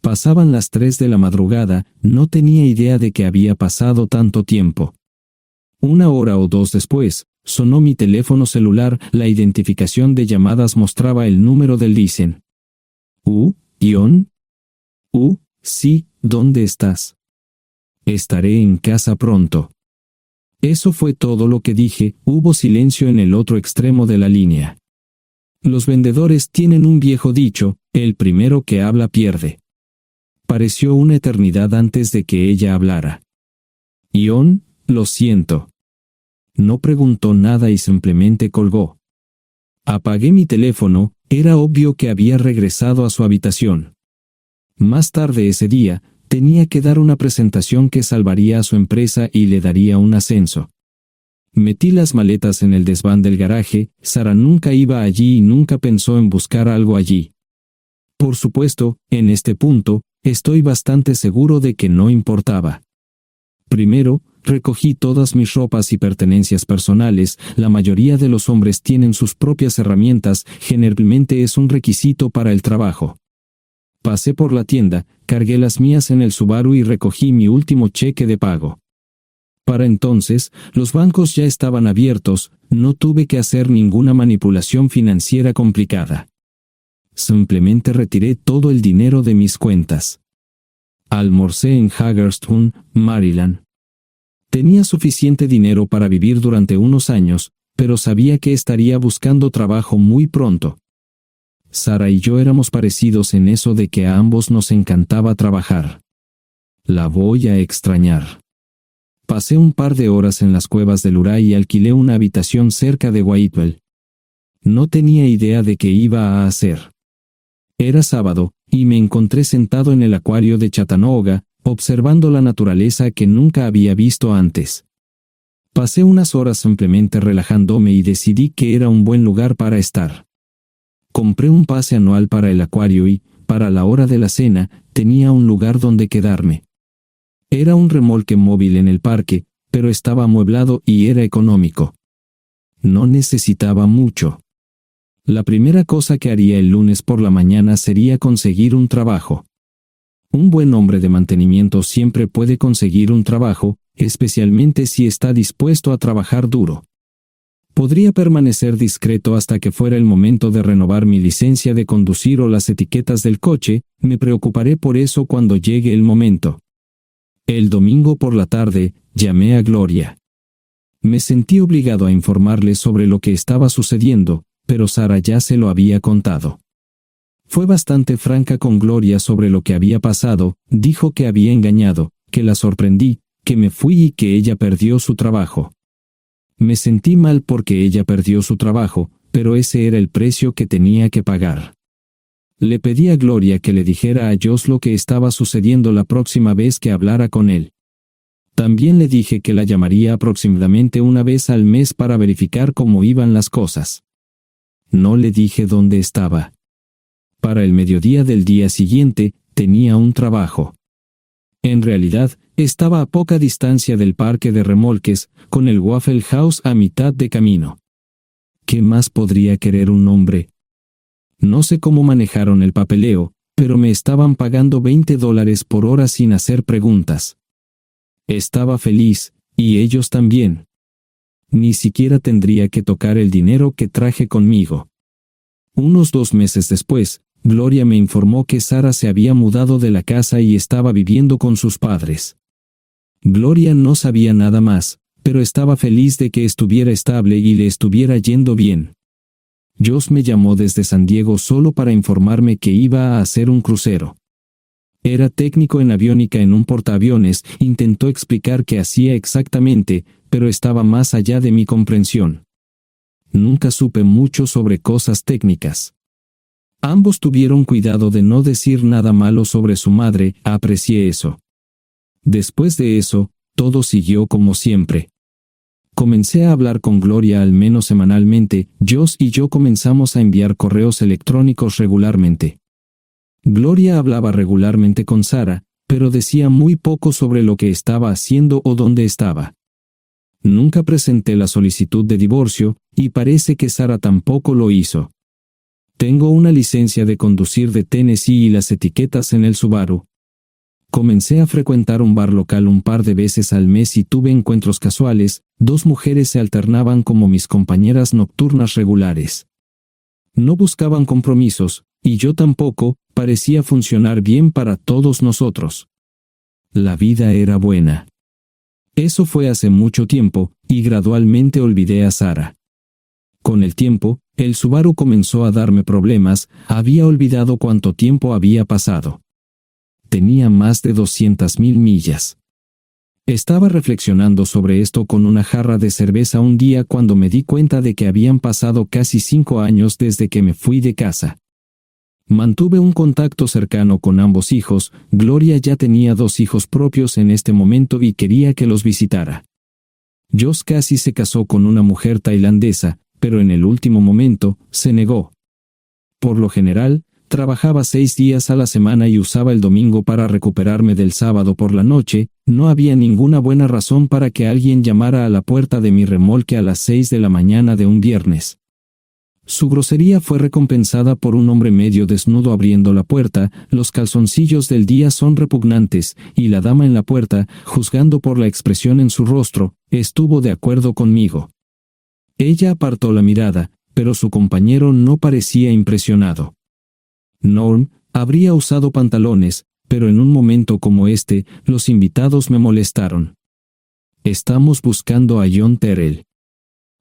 S2: Pasaban las 3 de la madrugada, no tenía idea de que había pasado tanto tiempo. 1 hora o 2 después, sonó mi teléfono celular, la identificación de llamadas mostraba el número del Listen. ¿Ion? Sí, ¿dónde estás? Estaré en casa pronto. Eso fue todo lo que dije. Hubo silencio en el otro extremo de la línea. Los vendedores tienen un viejo dicho, el primero que habla pierde. Pareció una eternidad antes de que ella hablara. Ion, lo siento. No preguntó nada y simplemente colgó. Apagué mi teléfono, era obvio que había regresado a su habitación. Más tarde ese día, tenía que dar una presentación que salvaría a su empresa y le daría un ascenso. Metí las maletas en el desván del garaje. Sara nunca iba allí y nunca pensó en buscar algo allí. Por supuesto, en este punto, estoy bastante seguro de que no importaba. Primero, recogí todas mis ropas y pertenencias personales. La mayoría de los hombres tienen sus propias herramientas, generalmente es un requisito para el trabajo. Pasé por la tienda, cargué las mías en el Subaru y recogí mi último cheque de pago. Para entonces, los bancos ya estaban abiertos, no tuve que hacer ninguna manipulación financiera complicada. Simplemente retiré todo el dinero de mis cuentas. Almorcé en Hagerstown, Maryland. Tenía suficiente dinero para vivir durante unos años, pero sabía que estaría buscando trabajo muy pronto. Sara y yo éramos parecidos en eso de que a ambos nos encantaba trabajar. La voy a extrañar. Pasé un par de horas en las cuevas del Uray y alquilé una habitación cerca de Whitewell. No tenía idea de qué iba a hacer. Era sábado, y me encontré sentado en el acuario de Chattanooga, observando la naturaleza que nunca había visto antes. Pasé unas horas simplemente relajándome y decidí que era un buen lugar para estar. Compré un pase anual para el acuario y, para la hora de la cena, tenía un lugar donde quedarme. Era un remolque móvil en el parque, pero estaba amueblado y era económico. No necesitaba mucho. La primera cosa que haría el lunes por la mañana sería conseguir un trabajo. Un buen hombre de mantenimiento siempre puede conseguir un trabajo, especialmente si está dispuesto a trabajar duro. Podría permanecer discreto hasta que fuera el momento de renovar mi licencia de conducir o las etiquetas del coche. Me preocuparé por eso cuando llegue el momento. El domingo por la tarde, llamé a Gloria. Me sentí obligado a informarle sobre lo que estaba sucediendo, pero Sara ya se lo había contado. Fue bastante franca con Gloria sobre lo que había pasado. Dijo que había engañado, que la sorprendí, que me fui y que ella perdió su trabajo. Me sentí mal porque ella perdió su trabajo, pero ese era el precio que tenía que pagar. Le pedí a Gloria que le dijera a Josh lo que estaba sucediendo la próxima vez que hablara con él. También le dije que la llamaría aproximadamente una vez al mes para verificar cómo iban las cosas. No le dije dónde estaba. Para el mediodía del día siguiente, tenía un trabajo. En realidad, estaba a poca distancia del parque de remolques, con el Waffle House a mitad de camino. ¿Qué más podría querer un hombre? No sé cómo manejaron el papeleo, pero me estaban pagando $20 por hora sin hacer preguntas. Estaba feliz, y ellos también. Ni siquiera tendría que tocar el dinero que traje conmigo. Unos 2 meses después, Gloria me informó que Sara se había mudado de la casa y estaba viviendo con sus padres. Gloria no sabía nada más, pero estaba feliz de que estuviera estable y le estuviera yendo bien. Joss me llamó desde San Diego solo para informarme que iba a hacer un crucero. Era técnico en aviónica en un portaaviones, intentó explicar qué hacía exactamente, pero estaba más allá de mi comprensión. Nunca supe mucho sobre cosas técnicas. Ambos tuvieron cuidado de no decir nada malo sobre su madre, aprecié eso. Después de eso, todo siguió como siempre. Comencé a hablar con Gloria al menos semanalmente, Joss y yo comenzamos a enviar correos electrónicos regularmente. Gloria hablaba regularmente con Sara, pero decía muy poco sobre lo que estaba haciendo o dónde estaba. Nunca presenté la solicitud de divorcio, y parece que Sara tampoco lo hizo. Tengo una licencia de conducir de Tennessee y las etiquetas en el Subaru. Comencé a frecuentar un bar local un par de veces al mes y tuve encuentros casuales, 2 mujeres se alternaban como mis compañeras nocturnas regulares. No buscaban compromisos, y yo tampoco, parecía funcionar bien para todos nosotros. La vida era buena. Eso fue hace mucho tiempo, y gradualmente olvidé a Sara. Con el tiempo, el Subaru comenzó a darme problemas, había olvidado cuánto tiempo había pasado. Tenía más de 200,000 millas. Estaba reflexionando sobre esto con una jarra de cerveza un día cuando me di cuenta de que habían pasado casi 5 años desde que me fui de casa. Mantuve un contacto cercano con ambos hijos, Gloria ya tenía 2 hijos propios en este momento y quería que los visitara. Joss casi se casó con una mujer tailandesa, pero en el último momento, se negó. Por lo general, trabajaba 6 días a la semana y usaba el domingo para recuperarme del sábado por la noche, no había ninguna buena razón para que alguien llamara a la puerta de mi remolque a las 6 de la mañana de un viernes. Su grosería fue recompensada por un hombre medio desnudo abriendo la puerta, los calzoncillos del día son repugnantes, y la dama en la puerta, juzgando por la expresión en su rostro, estuvo de acuerdo conmigo. Ella apartó la mirada, pero su compañero no parecía impresionado. Norm habría usado pantalones, pero en un momento como este, los invitados me molestaron. Estamos buscando a John Terrell.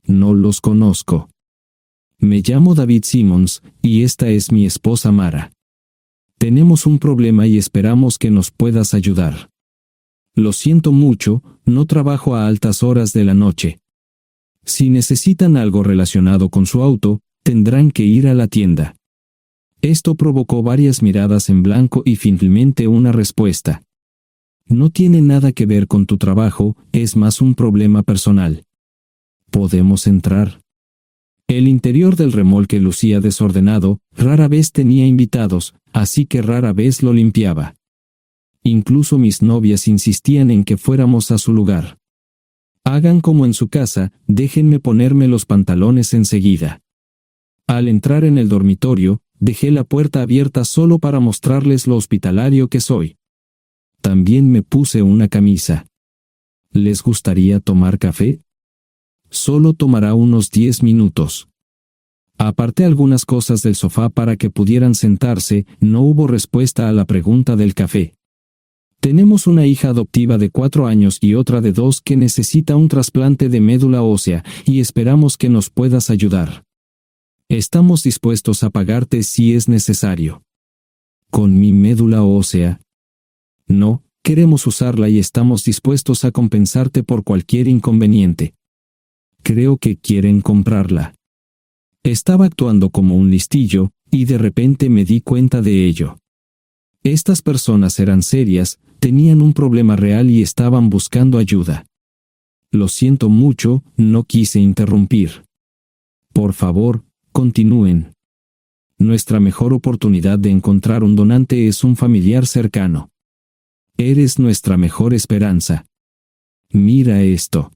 S2: No los conozco. Me llamo David Simmons, y esta es mi esposa Mara. Tenemos un problema y esperamos que nos puedas ayudar. Lo siento mucho, no trabajo a altas horas de la noche. Si necesitan algo relacionado con su auto, tendrán que ir a la tienda. Esto provocó varias miradas en blanco y finalmente una respuesta. No tiene nada que ver con tu trabajo, es más un problema personal. ¿Podemos entrar? El interior del remolque lucía desordenado, rara vez tenía invitados, así que rara vez lo limpiaba. Incluso mis novias insistían en que fuéramos a su lugar. Hagan como en su casa, déjenme ponerme los pantalones enseguida. Al entrar en el dormitorio, dejé la puerta abierta solo para mostrarles lo hospitalario que soy. También me puse una camisa. ¿Les gustaría tomar café? Solo tomará unos 10 minutos. Aparté algunas cosas del sofá para que pudieran sentarse, no hubo respuesta a la pregunta del café. Tenemos una hija adoptiva de 4 años y otra de 2 que necesita un trasplante de médula ósea, y esperamos que nos puedas ayudar. Estamos dispuestos a pagarte si es necesario. ¿Con mi médula ósea? No, queremos usarla y estamos dispuestos a compensarte por cualquier inconveniente. Creo que quieren comprarla. Estaba actuando como un listillo, y de repente me di cuenta de ello. Estas personas eran serias, tenían un problema real y estaban buscando ayuda. Lo siento mucho, no quise interrumpir. Por favor, continúen. Nuestra mejor oportunidad de encontrar un donante es un familiar cercano. Eres nuestra mejor esperanza. Mira esto.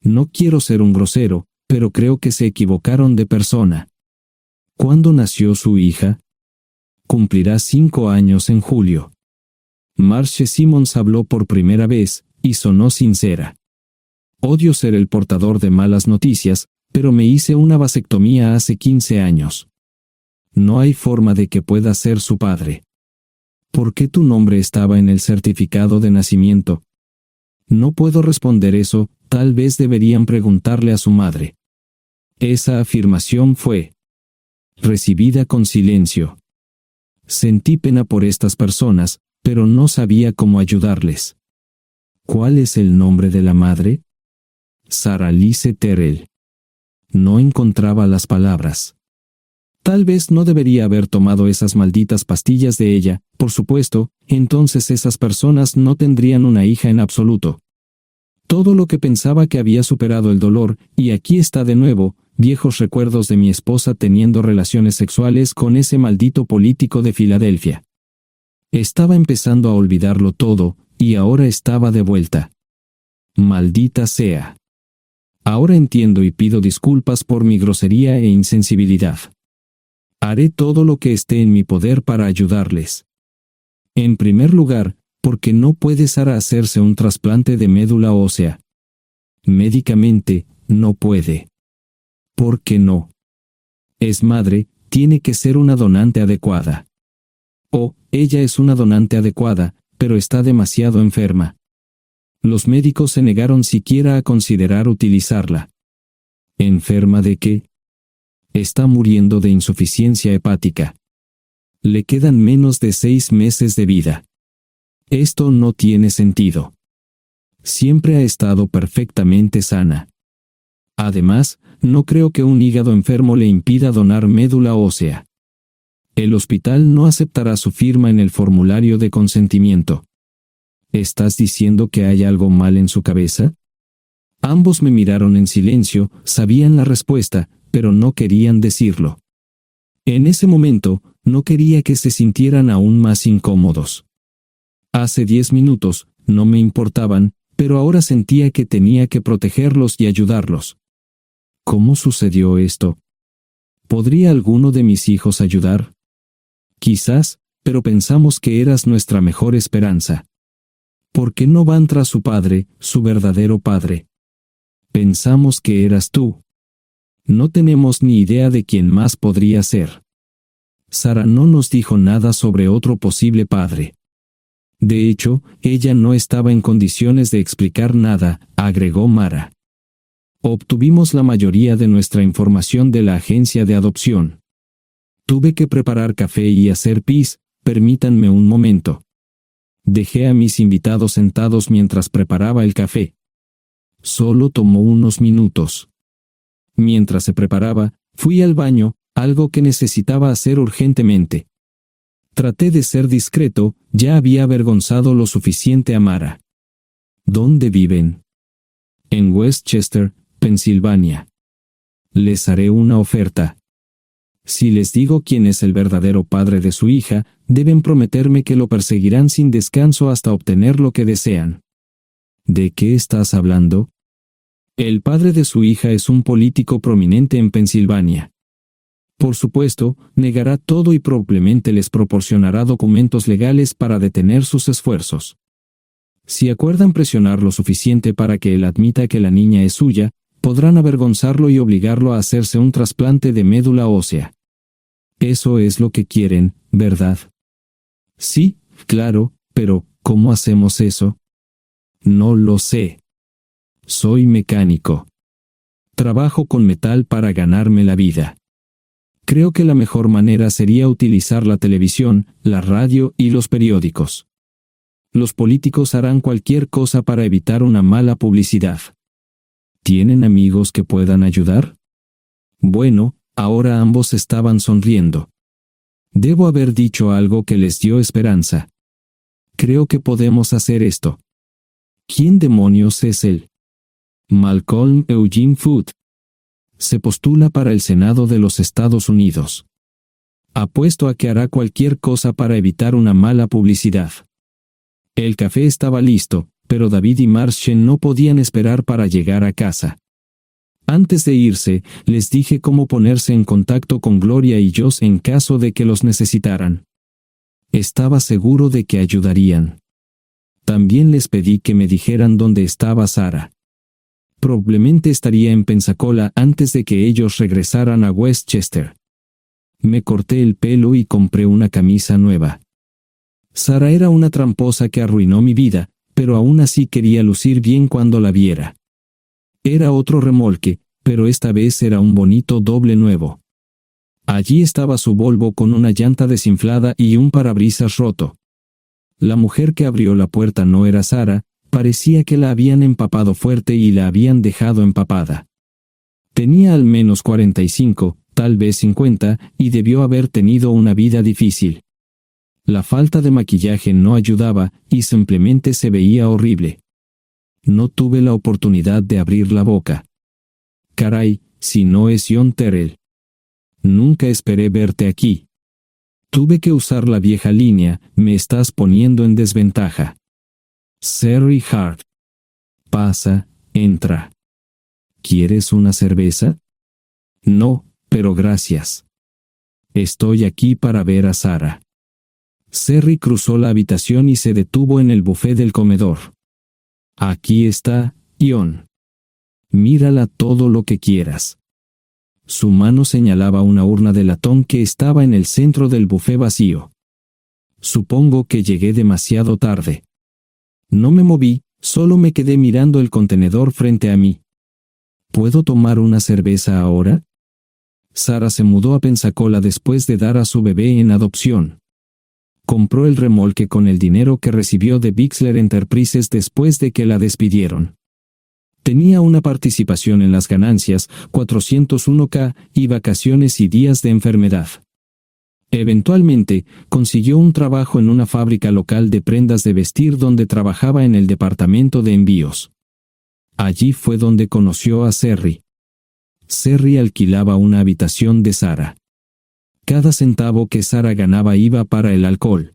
S2: No quiero ser un grosero, pero creo que se equivocaron de persona. ¿Cuándo nació su hija? Cumplirá 5 años en julio. Marche Simmons habló por primera vez, y sonó sincera. Odio ser el portador de malas noticias, pero me hice una vasectomía hace 15 años. No hay forma de que pueda ser su padre. ¿Por qué tu nombre estaba en el certificado de nacimiento? No puedo responder eso, tal vez deberían preguntarle a su madre. Esa afirmación fue recibida con silencio. Sentí pena por estas personas, pero no sabía cómo ayudarles. ¿Cuál es el nombre de la madre? Sarah Lise Terrell. No encontraba las palabras. Tal vez no debería haber tomado esas malditas pastillas de ella, por supuesto, entonces esas personas no tendrían una hija en absoluto. Todo lo que pensaba que había superado el dolor, y aquí está de nuevo, viejos recuerdos de mi esposa teniendo relaciones sexuales con ese maldito político de Filadelfia. Estaba empezando a olvidarlo todo, y ahora estaba de vuelta. Maldita sea. Ahora entiendo y pido disculpas por mi grosería e insensibilidad. Haré todo lo que esté en mi poder para ayudarles. En primer lugar, porque no puede Sara hacerse un trasplante de médula ósea. Médicamente, no puede. ¿Por qué no? Es madre, tiene que ser una donante adecuada. Ella es una donante adecuada, pero está demasiado enferma. Los médicos se negaron siquiera a considerar utilizarla. ¿Enferma de qué? Está muriendo de insuficiencia hepática. Le quedan menos de 6 meses de vida. Esto no tiene sentido. Siempre ha estado perfectamente sana. Además, no creo que un hígado enfermo le impida donar médula ósea. El hospital no aceptará su firma en el formulario de consentimiento. ¿Estás diciendo que hay algo mal en su cabeza? Ambos me miraron en silencio, sabían la respuesta, pero no querían decirlo. En ese momento, no quería que se sintieran aún más incómodos. Hace 10 minutos, no me importaban, pero ahora sentía que tenía que protegerlos y ayudarlos. ¿Cómo sucedió esto? ¿Podría alguno de mis hijos ayudar? Quizás, pero pensamos que eras nuestra mejor esperanza. ¿Por qué no van tras su padre, su verdadero padre? Pensamos que eras tú. No tenemos ni idea de quién más podría ser. Sara no nos dijo nada sobre otro posible padre. De hecho, ella no estaba en condiciones de explicar nada, agregó Mara. Obtuvimos la mayoría de nuestra información de la agencia de adopción. Tuve que preparar café y hacer pis, permítanme un momento. Dejé a mis invitados sentados mientras preparaba el café. Solo tomó unos minutos. Mientras se preparaba, fui al baño, algo que necesitaba hacer urgentemente. Traté de ser discreto, ya había avergonzado lo suficiente a Mara. ¿Dónde viven? En Westchester, Pensilvania. Les haré una oferta. Si les digo quién es el verdadero padre de su hija, deben prometerme que lo perseguirán sin descanso hasta obtener lo que desean. ¿De qué estás hablando? El padre de su hija es un político prominente en Pensilvania. Por supuesto, negará todo y probablemente les proporcionará documentos legales para detener sus esfuerzos. Si acuerdan presionar lo suficiente para que él admita que la niña es suya, podrán avergonzarlo y obligarlo a hacerse un trasplante de médula ósea. Eso es lo que quieren, ¿verdad? Sí, claro, pero ¿cómo hacemos eso? No lo sé. Soy mecánico. Trabajo con metal para ganarme la vida. Creo que la mejor manera sería utilizar la televisión, la radio y los periódicos. Los políticos harán cualquier cosa para evitar una mala publicidad. ¿Tienen amigos que puedan ayudar? Bueno, ahora ambos estaban sonriendo. Debo haber dicho algo que les dio esperanza. Creo que podemos hacer esto. ¿Quién demonios es él? Malcolm Eugene Foote. Se postula para el Senado de los Estados Unidos. Apuesto a que hará cualquier cosa para evitar una mala publicidad. El café estaba listo, pero David y Marchen no podían esperar para llegar a casa. Antes de irse, les dije cómo ponerse en contacto con Gloria y Joss en caso de que los necesitaran. Estaba seguro de que ayudarían. También les pedí que me dijeran dónde estaba Sara. Probablemente estaría en Pensacola antes de que ellos regresaran a Westchester. Me corté el pelo y compré una camisa nueva. Sara era una tramposa que arruinó mi vida, pero aún así quería lucir bien cuando la viera. Era otro remolque, pero esta vez era un bonito doble nuevo. Allí estaba su Volvo con una llanta desinflada y un parabrisas roto. La mujer que abrió la puerta no era Sara, parecía que la habían empapado fuerte y la habían dejado empapada. Tenía al menos 45, tal vez 50, y debió haber tenido una vida difícil. La falta de maquillaje no ayudaba y simplemente se veía horrible. No tuve la oportunidad de abrir la boca. Caray, si no es John Terrell. Nunca esperé verte aquí. Tuve que usar la vieja línea, me estás poniendo en desventaja. Sherry Hart. Pasa, entra. ¿Quieres una cerveza? No, pero gracias. Estoy aquí para ver a Sara. Sherry cruzó la habitación y se detuvo en el buffet del comedor. Aquí está, John. Mírala todo lo que quieras. Su mano señalaba una urna de latón que estaba en el centro del buffet vacío. Supongo que llegué demasiado tarde. No me moví, solo me quedé mirando el contenedor frente a mí. ¿Puedo tomar una cerveza ahora? Sara se mudó a Pensacola después de dar a su bebé en adopción. Compró el remolque con el dinero que recibió de Bixler Enterprises después de que la despidieron. Tenía una participación en las ganancias, 401k, y vacaciones y días de enfermedad. Eventualmente, consiguió un trabajo en una fábrica local de prendas de vestir donde trabajaba en el departamento de envíos. Allí fue donde conoció a Sherry. Sherry alquilaba una habitación de Sara. Cada centavo que Sara ganaba iba para el alcohol.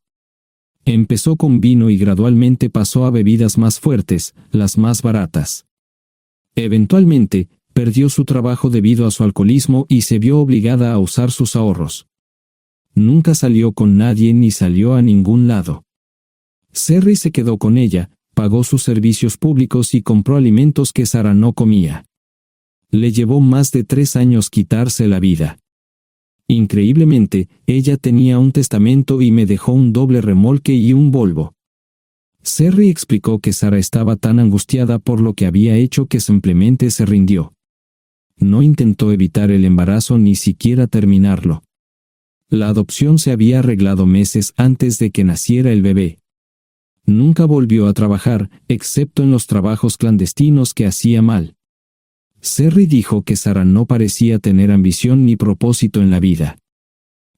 S2: Empezó con vino y gradualmente pasó a bebidas más fuertes, las más baratas. Eventualmente, perdió su trabajo debido a su alcoholismo y se vio obligada a usar sus ahorros. Nunca salió con nadie ni salió a ningún lado. Sherry se quedó con ella, pagó sus servicios públicos y compró alimentos que Sara no comía. Le llevó más de 3 años quitarse la vida. Increíblemente, ella tenía un testamento y me dejó un doble remolque y un Volvo. Sherry explicó que Sara estaba tan angustiada por lo que había hecho que simplemente se rindió. No intentó evitar el embarazo ni siquiera terminarlo. La adopción se había arreglado meses antes de que naciera el bebé. Nunca volvió a trabajar, excepto en los trabajos clandestinos que hacía mal. Sherry dijo que Sara no parecía tener ambición ni propósito en la vida.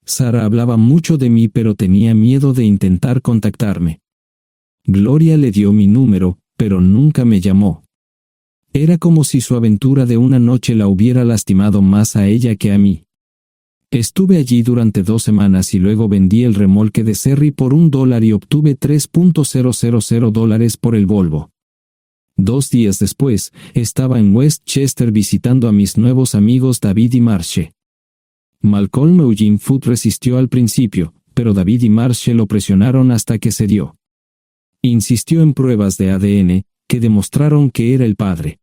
S2: Sara hablaba mucho de mí pero tenía miedo de intentar contactarme. Gloria le dio mi número, pero nunca me llamó. Era como si su aventura de una noche la hubiera lastimado más a ella que a mí. Estuve allí durante 2 semanas y luego vendí el remolque de Sherry por $1 y obtuve $3,000 por el Volvo. 2 días después, estaba en Westchester visitando a mis nuevos amigos David y Marche. Malcolm Eugene Foote resistió al principio, pero David y Marche lo presionaron hasta que cedió. Insistió en pruebas de ADN, que demostraron que era el padre.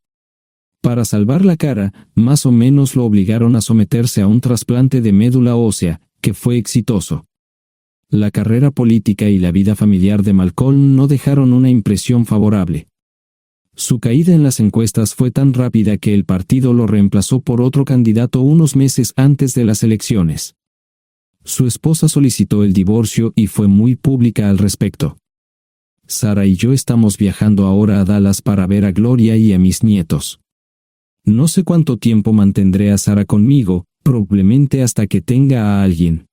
S2: Para salvar la cara, más o menos lo obligaron a someterse a un trasplante de médula ósea, que fue exitoso. La carrera política y la vida familiar de Malcolm no dejaron una impresión favorable. Su caída en las encuestas fue tan rápida que el partido lo reemplazó por otro candidato unos meses antes de las elecciones. Su esposa solicitó el divorcio y fue muy pública al respecto. Sara y yo estamos viajando ahora a Dallas para ver a Gloria y a mis nietos. No sé cuánto tiempo mantendré a Sara conmigo, probablemente hasta que tenga a alguien.